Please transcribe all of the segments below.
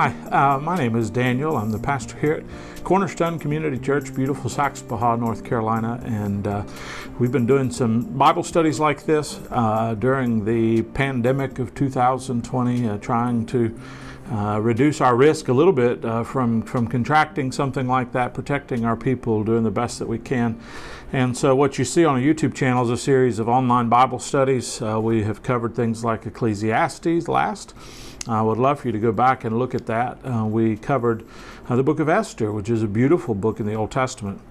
Hi, my name is Daniel. I'm the pastor here at Cornerstone Community Church, beautiful Saxbahaw, North Carolina, and we've been doing some Bible studies like this during the pandemic of 2020, trying to reduce our risk a little bit from contracting something like that, protecting our people, doing the best that we can. And so what you see on a YouTube channel is a series of online Bible studies. We have covered things like Ecclesiastes last. I would love for you to go back and look at that. We covered the book of Esther, which is a beautiful book in the Old Testament.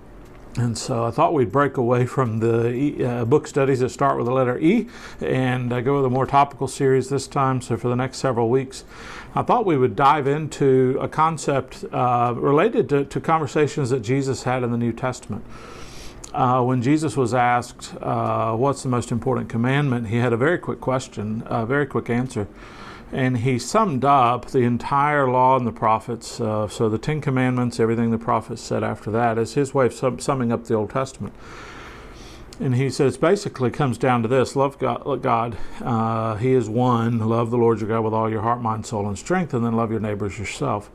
And so I thought we'd break away from the book studies that start with the letter E and go with a more topical series this time. So for the next several weeks, I thought we would dive into a concept related to conversations that Jesus had in the New Testament. When Jesus was asked, what's the most important commandment, he had a very quick question, a very quick answer. And he summed up the entire law and the prophets. So the Ten Commandments, everything the prophets said after that, is his way of summing up the Old Testament. And he says basically comes down to this: love God. He is one. Love the Lord your God with all your heart, mind, soul, and strength, and then love your neighbors yourself.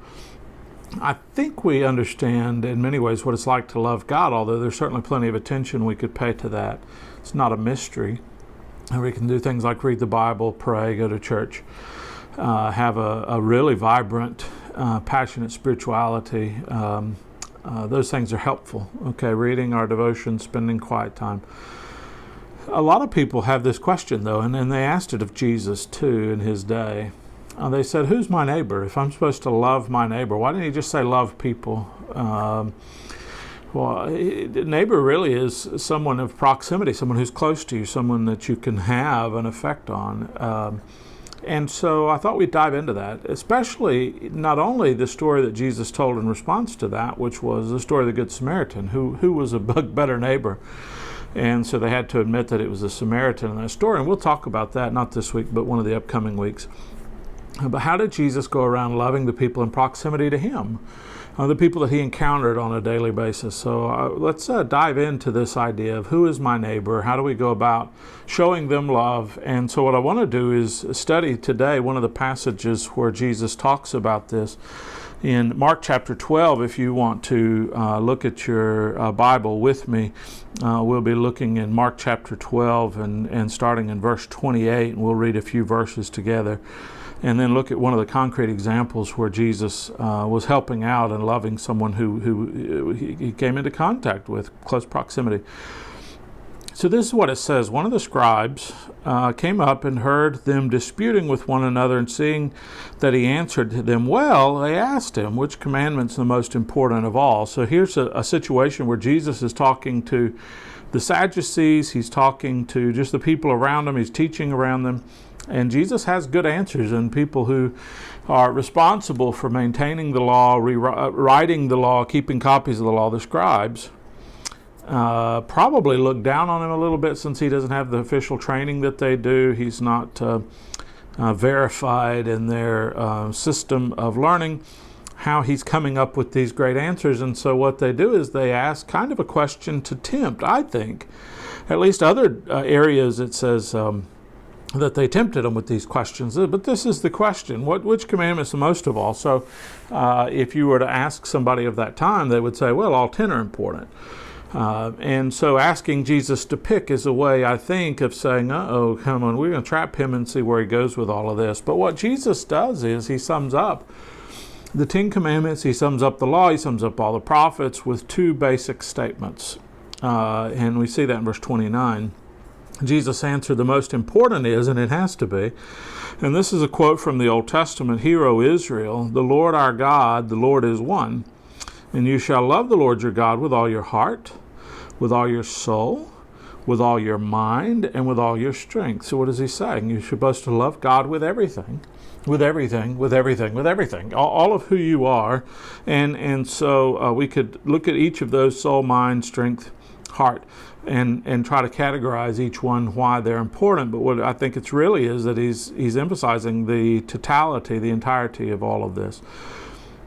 I think we understand in many ways what it's like to love God, although there's certainly plenty of attention we could pay to that. It's not a mystery. We can do things like read the Bible, pray, go to church, have a really vibrant, passionate spirituality. Those things are helpful. Okay, reading our devotion, spending quiet time. A lot of people have this question, though, and they asked it of Jesus, too, in his day. They said, who's my neighbor? If I'm supposed to love my neighbor, why didn't he just say love people? Well, neighbor really is someone of proximity, someone who's close to you, someone that you can have an effect on. And so I thought we'd dive into that, especially not only the story that Jesus told in response to that, which was the story of the Good Samaritan, who was a better neighbor. And so they had to admit that it was a Samaritan in that story. And we'll talk about that, not this week, but one of the upcoming weeks. But how did Jesus go around loving the people in proximity to him? The people that he encountered on a daily basis. So let's dive into this idea of who is my neighbor, how do we go about showing them love. And so what I want to do is study today one of the passages where Jesus talks about this in Mark chapter 12. If you want to look at your Bible with me, we'll be looking in Mark chapter 12 and starting in verse 28, and we'll read a few verses together. And then look at one of the concrete examples where Jesus was helping out and loving someone who he came into contact with, close proximity. So this is what it says. One of the scribes came up and heard them disputing with one another, and seeing that he answered them well, they asked him, which commandment's the most important of all? So here's a situation where Jesus is talking to the Sadducees, he's talking to just the people around him, he's teaching around them. And Jesus has good answers, and people who are responsible for maintaining the law, writing the law, keeping copies of the law, the scribes, probably look down on him a little bit since he doesn't have the official training that they do. He's not verified in their system of learning how he's coming up with these great answers. And so what they do is they ask kind of a question to tempt, I think. At least other areas it says that they tempted him with these questions. But this is the question: which commandment is the most of all? So if you were to ask somebody of that time, they would say, well, all 10 are important. And so asking Jesus to pick is a way, I think, of saying, come on, we're going to trap him and see where he goes with all of this. But what Jesus does is he sums up the 10 commandments, he sums up the law, he sums up all the prophets with two basic statements. And we see that in verse 29. Jesus answered, the most important is, and it has to be, and this is a quote from the Old Testament: Hear, O Israel, the Lord our God, the Lord is one. And you shall love the Lord your God with all your heart, with all your soul, with all your mind, and with all your strength. So what is he saying? You're supposed to love God with everything, with everything, with everything, with everything, all of who you are. And so we could look at each of those: soul, mind, strength, heart, and try to categorize each one, why they're important. But what I think it's really is that he's emphasizing the totality, the entirety of all of this.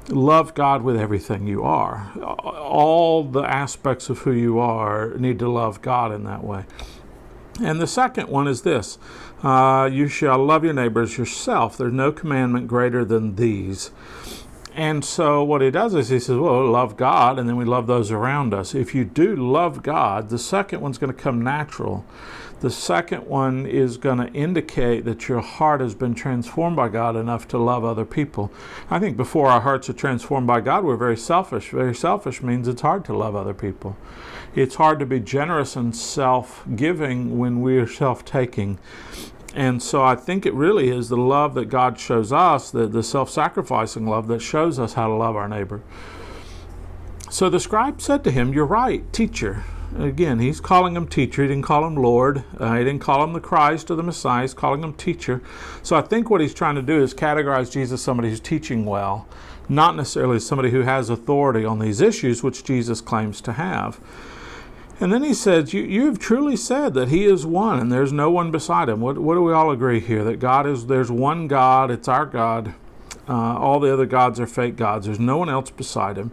Love God with everything you are. All the aspects of who you are need to love God in that way. And the second one is this: you shall love your neighbors yourself. There's no commandment greater than these. And so what he does is he says, well, love God, and then we love those around us. If you do love God, the second one's going to come natural. The second one is going to indicate that your heart has been transformed by God enough to love other people. I think before our hearts are transformed by God, we're very selfish. Very selfish means it's hard to love other people. It's hard to be generous and self-giving when we are self-taking. And so I think it really is the love that God shows us, the self-sacrificing love that shows us how to love our neighbor. So the scribe said to him, "You're right, teacher." Again, he's calling him teacher. He didn't call him Lord. He didn't call him the Christ or the Messiah. He's calling him teacher. So I think what he's trying to do is categorize Jesus as somebody who's teaching well, not necessarily somebody who has authority on these issues, which Jesus claims to have. And then he says, you have truly said that he is one and there's no one beside him. What do we all agree here? That there's one God, it's our God. All the other gods are fake gods. There's no one else beside him.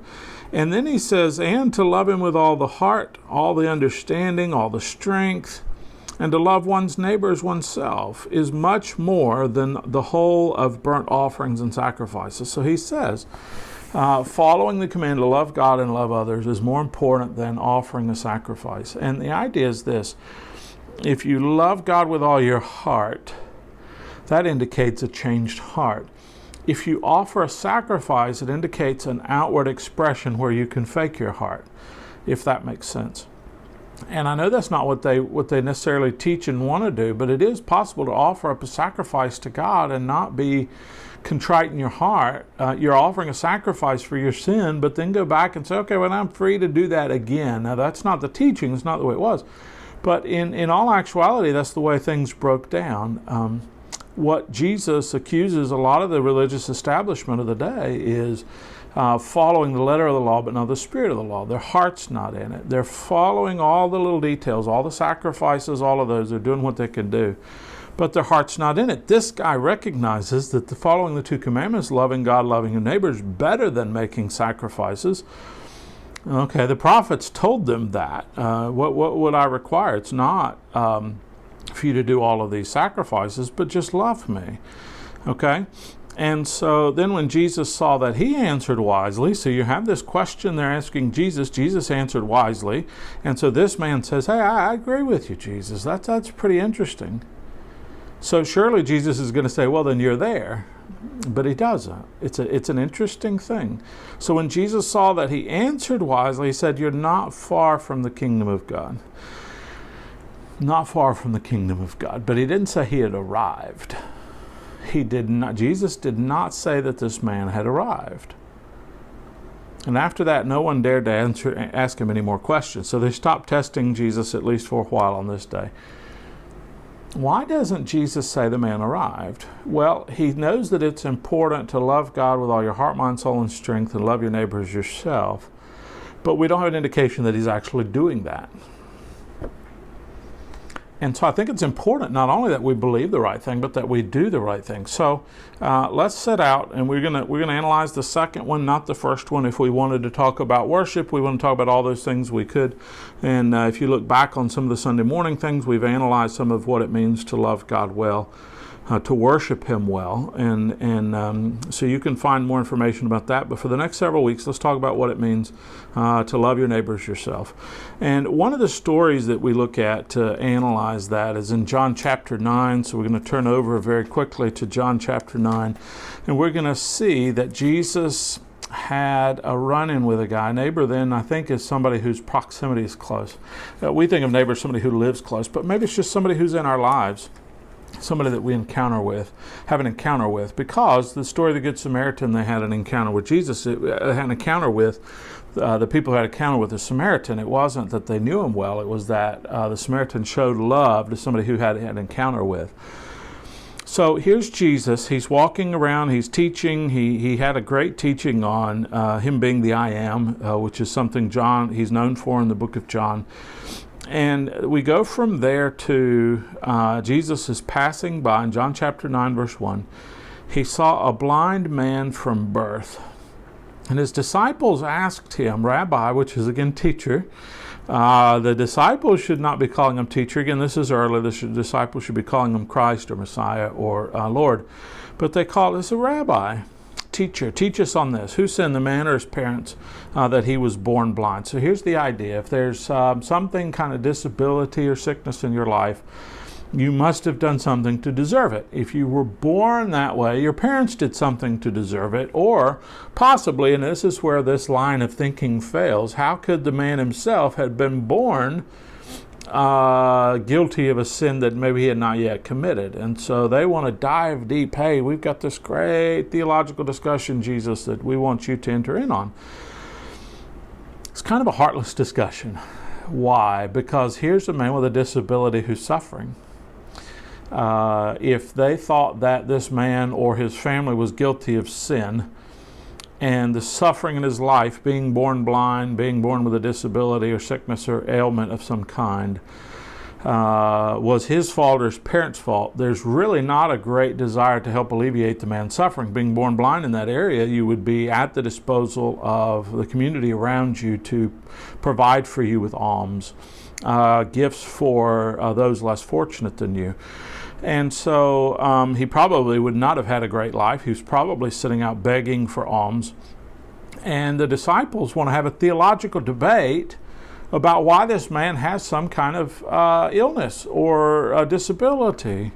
And then he says, and to love him with all the heart, all the understanding, all the strength, and to love one's neighbor as oneself is much more than the whole of burnt offerings and sacrifices. So he says, following the command to love God and love others is more important than offering a sacrifice. And the idea is this: if you love God with all your heart, that indicates a changed heart. If you offer a sacrifice, it indicates an outward expression where you can fake your heart, if that makes sense. And I know that's not what they necessarily teach and want to do, but it is possible to offer up a sacrifice to God and not be contrite in your heart. You're offering a sacrifice for your sin, but then go back and say, okay, well, I'm free to do that again. Now, that's not the teaching. It's not the way it was. But in all actuality, that's the way things broke down. What Jesus accuses a lot of the religious establishment of the day is following the letter of the law, but not the spirit of the law. Their heart's not in it. They're following all the little details, all the sacrifices, all of those. They're doing what they can do, but their heart's not in it. This guy recognizes that following the two commandments, loving God, loving your neighbor, is better than making sacrifices. Okay, the prophets told them that. What would I require? It's not for you to do all of these sacrifices, but just love me. Okay? And so then when Jesus saw that, he answered wisely. So you have this question they're asking Jesus. Jesus answered wisely. And so this man says, hey, I agree with you, Jesus. That's pretty interesting. So surely Jesus is going to say, well, then you're there. But he doesn't. It's an interesting thing. So when Jesus saw that he answered wisely, he said, you're not far from the kingdom of God. Not far from the kingdom of God. But he didn't say he had arrived. He did not. Jesus did not say that this man had arrived. And after that, no one dared to ask him any more questions. So they stopped testing Jesus, at least for a while on this day. Why doesn't Jesus say the man arrived? Well, he knows that it's important to love God with all your heart, mind, soul, and strength, and love your neighbor as yourself. But we don't have an indication that he's actually doing that. And so I think it's important not only that we believe the right thing, but that we do the right thing. So let's set out, and we're gonna analyze the second one, not the first one. If we wanted to talk about worship, we want to talk about all those things, we could. And if you look back on some of the Sunday morning things, we've analyzed some of what it means to love God well, to worship Him well, and so you can find more information about that. But for the next several weeks, let's talk about what it means to love your neighbors yourself. And one of the stories that we look at to analyze that is in John chapter 9. So we're going to turn over very quickly to John chapter 9, and we're going to see that Jesus had a run-in with a guy. Neighbor then, I think, is somebody whose proximity is close. We think of neighbor as somebody who lives close, but maybe it's just somebody who's in our lives. Somebody that we have an encounter with, because the story of the Good Samaritan, they had an encounter with Jesus. They had an encounter with the people who had an encounter with the Samaritan. It wasn't that they knew him well. It was that the Samaritan showed love to somebody who had an encounter with. So here's Jesus. He's walking around. He's teaching. He had a great teaching on him being the I Am, which is something he's known for in the book of John. And we go from there to Jesus is passing by in John chapter 9, verse 1. He saw a blind man from birth. And his disciples asked him, Rabbi, which is again teacher. The disciples should not be calling him teacher. Again, this is early. The disciples should be calling him Christ or Messiah or Lord. But they call this a rabbi. teacher, teach us on this. Who sinned, the man or his parents, that he was born blind? So here's the idea. If there's something kind of disability or sickness in your life, you must have done something to deserve it. If you were born that way, your parents did something to deserve it, or possibly, and this is where this line of thinking fails, how could the man himself have been born guilty of a sin that maybe he had not yet committed? And so they want to dive deep. Hey, we've got this great theological discussion, Jesus, that we want you to enter in on. It's kind of a heartless discussion. Why? Because here's a man with a disability who's suffering. If they thought that this man or his family was guilty of sin, and the suffering in his life, being born blind, being born with a disability or sickness or ailment of some kind, was his fault or his parents' fault, there's really not a great desire to help alleviate the man's suffering. Being born blind in that area, you would be at the disposal of the community around you to provide for you with alms, gifts for those less fortunate than you. And so he probably would not have had a great life. He was probably sitting out begging for alms. And the disciples want to have a theological debate about why this man has some kind of illness or a disability.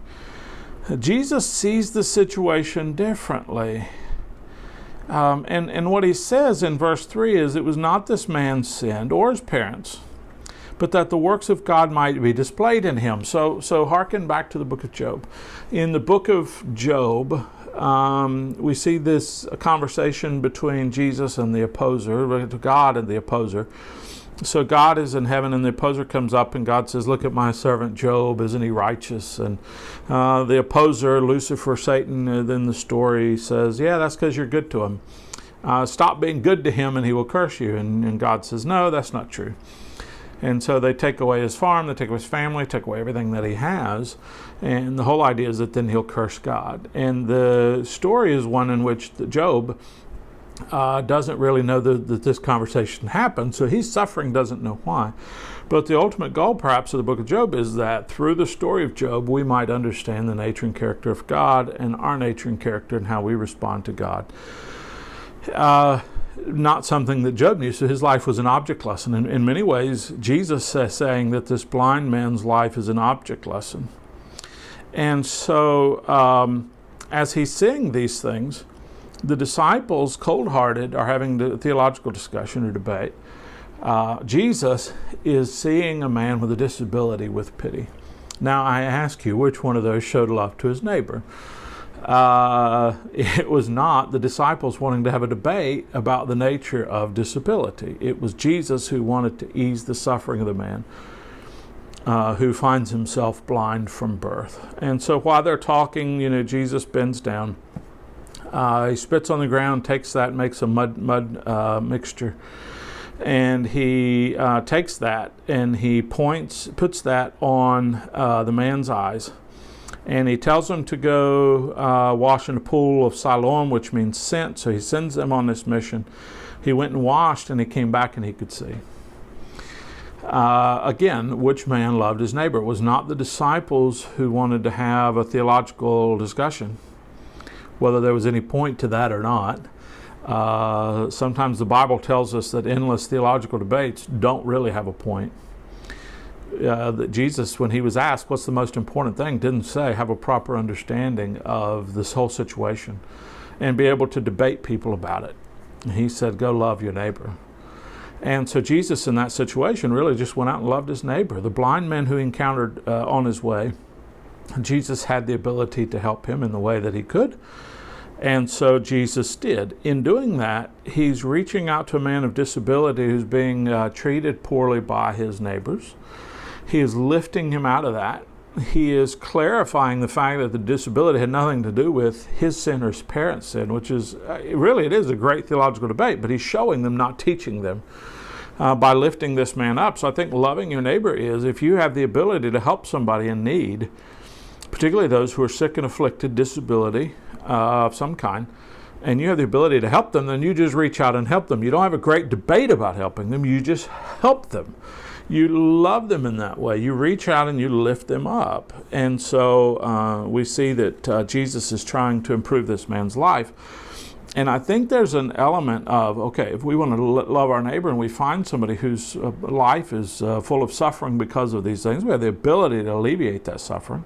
Jesus sees the situation differently. And what he says in verse 3 is, it was not this man's sin or his parents, but that the works of God might be displayed in him. So hearken back to the book of Job. In the book of Job, we see this conversation between Jesus and the opposer, God and the opposer. So God is in heaven, and the opposer comes up, and God says, look at my servant Job, isn't he righteous? And the opposer, Lucifer, Satan, in the story says, yeah, that's because you're good to him. Stop being good to him and he will curse you. And God says, no, that's not true. And so they take away his farm, they take away his family, take away everything that he has. And the whole idea is that then he'll curse God. And the story is one in which Job doesn't really know that this conversation happened, so he's suffering, doesn't know why. But the ultimate goal, perhaps, of the book of Job is that through the story of Job, we might understand the nature and character of God and our nature and character and how we respond to God. Not something that Job knew, so his life was an object lesson. In many ways, Jesus is saying that this blind man's life is an object lesson. And so as he's saying these things, the disciples, cold-hearted, are having the theological discussion or debate. Jesus is seeing a man with a disability with pity. Now, I ask you, which one of those showed love to his neighbor? It was not the disciples wanting to have a debate about the nature of disability. It was Jesus who wanted to ease the suffering of the man who finds himself blind from birth. And so while they're talking, Jesus bends down. He spits on the ground, takes that, makes a mud mixture. And he takes that and he puts that on the man's eyes. And he tells them to go wash in the pool of Siloam, which means sent. So he sends them on this mission. He went and washed, and he came back and he could see. Again, which man loved his neighbor? It was not the disciples who wanted to have a theological discussion, whether there was any point to that or not. Sometimes the Bible tells us that endless theological debates don't really have a point. That Jesus, when he was asked what's the most important thing, didn't say have a proper understanding of this whole situation and be able to debate people about it. He said, go love your neighbor. And so Jesus in that situation really just went out and loved his neighbor. The blind man who he encountered on his way, Jesus had the ability to help him in the way that he could. And so Jesus did. In doing that, he's reaching out to a man of disability who's being treated poorly by his neighbors. He is lifting him out of that. He is clarifying the fact that the disability had nothing to do with his sin or his parents' sin, which is, really, it is a great theological debate, but he's showing them, not teaching them, by lifting this man up. So I think loving your neighbor is, if you have the ability to help somebody in need, particularly those who are sick and afflicted, disability of some kind, and you have the ability to help them, then you just reach out and help them. You don't have a great debate about helping them, you just help them. You love them in that way. You reach out and you lift them up. And so we see that Jesus is trying to improve this man's life. And I think there's an element of, okay, if we want to love our neighbor and we find somebody whose life is full of suffering because of these things, we have the ability to alleviate that suffering.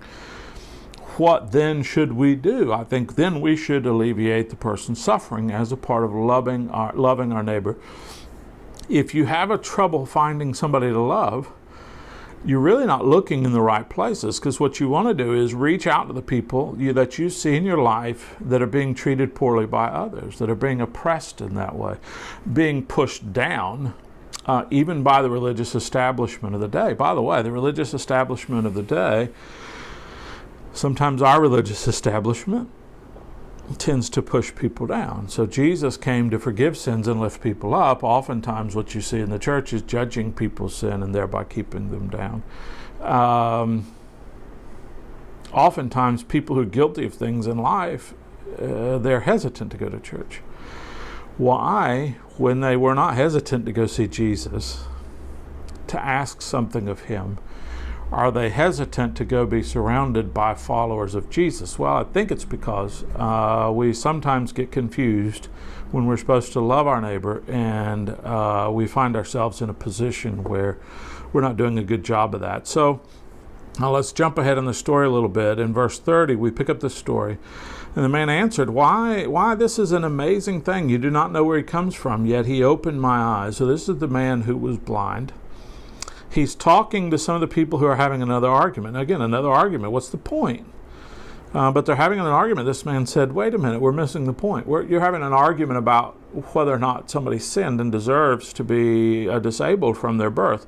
What then should we do? I think then we should alleviate the person's suffering as a part of loving our neighbor. If you have a trouble finding somebody to love, you're really not looking in the right places, because what you want to do is reach out to the people that you see in your life that are being treated poorly by others, that are being oppressed in that way, being pushed down, even by the religious establishment of the day. By the way, the religious establishment of the day, sometimes our religious establishment tends to push people down. So Jesus came to forgive sins and lift people up. Oftentimes what you see in the church is judging people's sin and thereby keeping them down. Oftentimes people who are guilty of things in life, they're hesitant to go to church. Why, when they were not hesitant to go see Jesus, to ask something of him, are they hesitant to go be surrounded by followers of Jesus? Well, I think it's because we sometimes get confused when we're supposed to love our neighbor, and we find ourselves in a position where we're not doing a good job of that. So now let's jump ahead in the story a little bit. In verse 30, we pick up this story. And the man answered, Why, this is an amazing thing. You do not know where he comes from, yet he opened my eyes. So this is the man who was blind. He's talking to some of the people who are having another argument. Again, another argument. What's the point? But they're having an argument. This man said, wait a minute, we're missing the point. You're having an argument about whether or not somebody sinned and deserves to be disabled from their birth.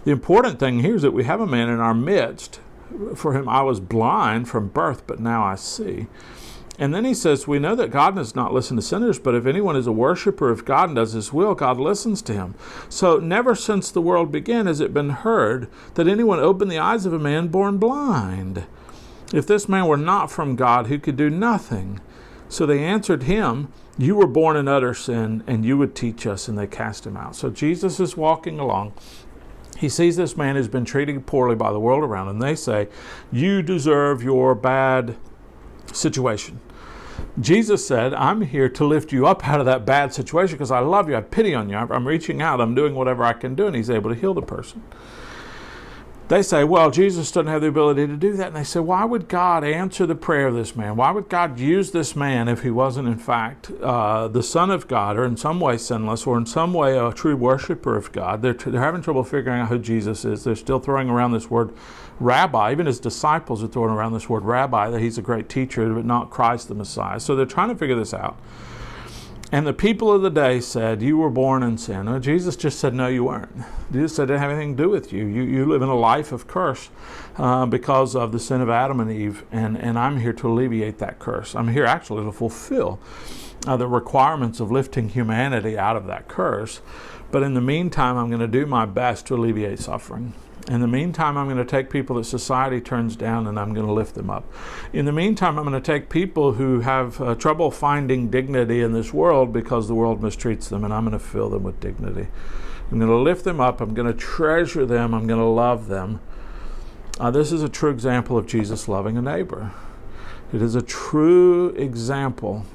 The important thing here is that we have a man in our midst. For him, I was blind from birth, but now I see. And then he says, we know that God does not listen to sinners, but if anyone is a worshiper of God and does his will, God listens to him. So never since the world began has it been heard that anyone opened the eyes of a man born blind. If this man were not from God, he could do nothing. So they answered him, you were born in utter sin, and you would teach us, and they cast him out. So Jesus is walking along. He sees this man who's been treated poorly by the world around him, and they say, you deserve your bad situation. Jesus said, I'm here to lift you up out of that bad situation because I love you. I have pity on you. I'm reaching out. I'm doing whatever I can do. And he's able to heal the person. They say, well, Jesus doesn't have the ability to do that. And they say, why would God answer the prayer of this man? Why would God use this man if he wasn't, in fact, the Son of God, or in some way sinless, or in some way a true worshiper of God? They're having trouble figuring out who Jesus is. They're still throwing around this word rabbi. Even his disciples are throwing around this word rabbi, that he's a great teacher, but not Christ the Messiah. So they're trying to figure this out. And the people of the day said, you were born in sin. Well, Jesus just said, no, you weren't. Jesus said it didn't have anything to do with you. You live in a life of curse because of the sin of Adam and Eve, and I'm here to alleviate that curse. I'm here actually to fulfill the requirements of lifting humanity out of that curse. But in the meantime, I'm going to do my best to alleviate suffering. In the meantime, I'm going to take people that society turns down and I'm going to lift them up. In the meantime, I'm going to take people who have trouble finding dignity in this world because the world mistreats them, and I'm going to fill them with dignity. I'm going to lift them up. I'm going to treasure them. I'm going to love them. This is a true example of Jesus loving a neighbor. It is a true example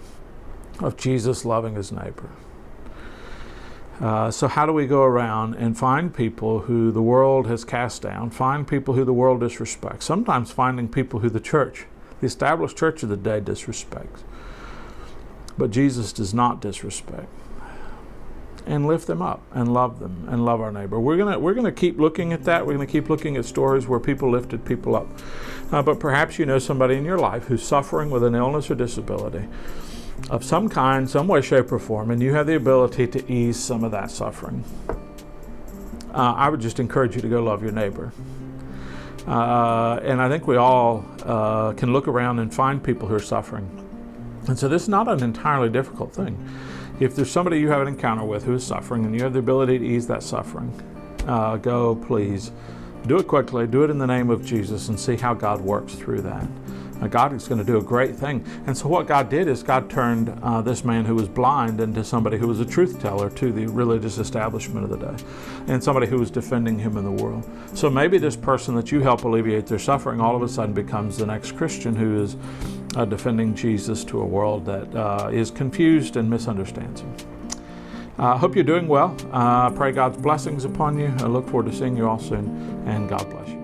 of Jesus loving his neighbor. So how do we go around and find people who the world has cast down, find people who the world disrespects, sometimes finding people who the church, the established church of the day, disrespects. But Jesus does not disrespect. And lift them up and love them and love our neighbor. We're gonna keep looking at that. We're going to keep looking at stories where people lifted people up. But perhaps you know somebody in your life who's suffering with an illness or disability of some kind, some way, shape, or form, and you have the ability to ease some of that suffering. I would just encourage you to go love your neighbor. And I think we all can look around and find people who are suffering. And so this is not an entirely difficult thing. If there's somebody you have an encounter with who is suffering and you have the ability to ease that suffering, go, please. Do it quickly. Do it in the name of Jesus and see how God works through that. God is going to do a great thing. And so what God did is God turned this man who was blind into somebody who was a truth teller to the religious establishment of the day, and somebody who was defending him in the world. So maybe this person that you help alleviate their suffering all of a sudden becomes the next Christian who is defending Jesus to a world that is confused and misunderstands Him. I hope you're doing well. Pray God's blessings upon you. I look forward to seeing you all soon, and God bless you.